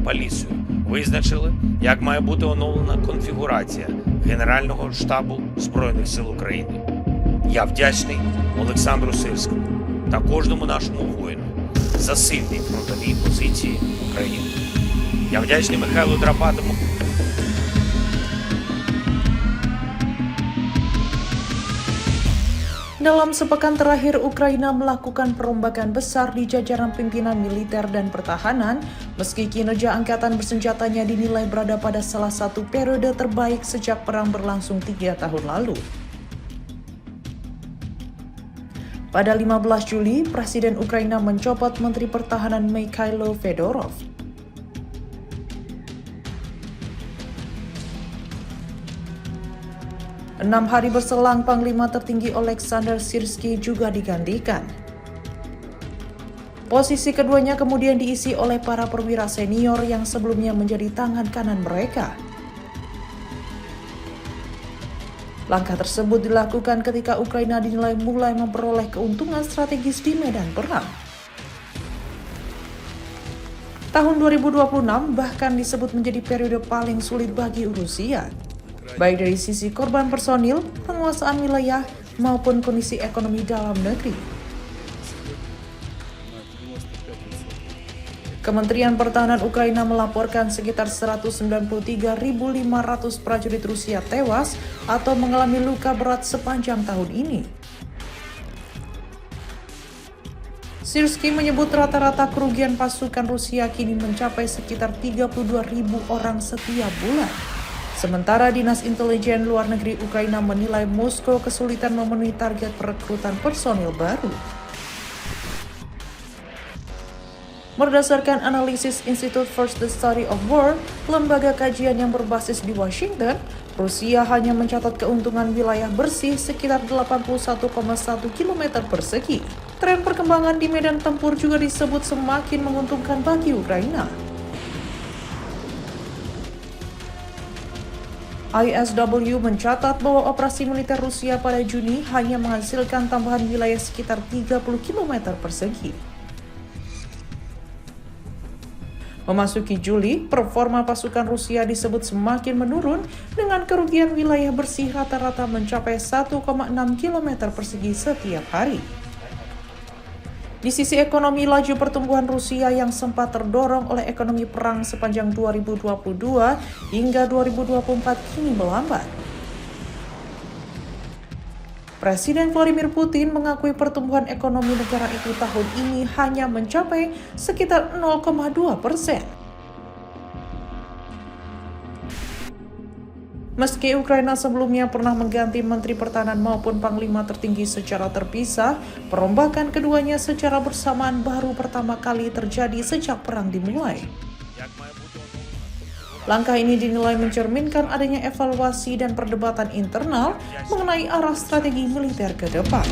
Поліцію визначили, як має бути оновлена конфігурація Генерального штабу Збройних сил України. Я вдячний Олександру Сирському та кожному нашому воїну за сильні фронтові позиції України. Я вдячний Михайлу Драпатому. Dalam sepekan terakhir, Ukraina melakukan perombakan besar di jajaran pimpinan militer dan pertahanan, meski kinerja angkatan bersenjatanya dinilai berada pada salah satu periode terbaik sejak perang berlangsung 3 tahun lalu. Pada 15 Juli, Presiden Ukraina mencopot Menteri Pertahanan Mikhailo Fedorov. Enam hari berselang, Panglima tertinggi Oleksandr Syrskyi juga digantikan. Posisi keduanya kemudian diisi oleh para perwira senior yang sebelumnya menjadi tangan kanan mereka. Langkah tersebut dilakukan ketika Ukraina dinilai mulai memperoleh keuntungan strategis di medan perang. Tahun 2026 bahkan disebut menjadi periode paling sulit bagi Rusia, baik dari sisi korban personil, penguasaan wilayah, maupun kondisi ekonomi dalam negeri. Kementerian Pertahanan Ukraina melaporkan sekitar 193.500 prajurit Rusia tewas atau mengalami luka berat sepanjang tahun ini. Syrskyi menyebut rata-rata kerugian pasukan Rusia kini mencapai sekitar 32.000 orang setiap bulan. Sementara Dinas Intelijen Luar Negeri Ukraina menilai Moskow kesulitan memenuhi target perekrutan personil baru. Berdasarkan analisis Institute for the Study of War, lembaga kajian yang berbasis di Washington, Rusia hanya mencatat keuntungan wilayah bersih sekitar 81,1 km persegi. Tren perkembangan di medan tempur juga disebut semakin menguntungkan bagi Ukraina. ISW mencatat bahwa operasi militer Rusia pada Juni hanya menghasilkan tambahan wilayah sekitar 30 km persegi. Memasuki Juli, performa pasukan Rusia disebut semakin menurun dengan kerugian wilayah bersih rata-rata mencapai 1,6 km persegi setiap hari. Di sisi ekonomi, laju pertumbuhan Rusia yang sempat terdorong oleh ekonomi perang sepanjang 2022 hingga 2024 kini melambat. Presiden Vladimir Putin mengakui pertumbuhan ekonomi negara itu tahun ini hanya mencapai sekitar 0,2%. Meski Ukraina sebelumnya pernah mengganti Menteri Pertahanan maupun Panglima tertinggi secara terpisah, perombakan keduanya secara bersamaan baru pertama kali terjadi sejak perang dimulai. Langkah ini dinilai mencerminkan adanya evaluasi dan perdebatan internal mengenai arah strategi militer ke depan.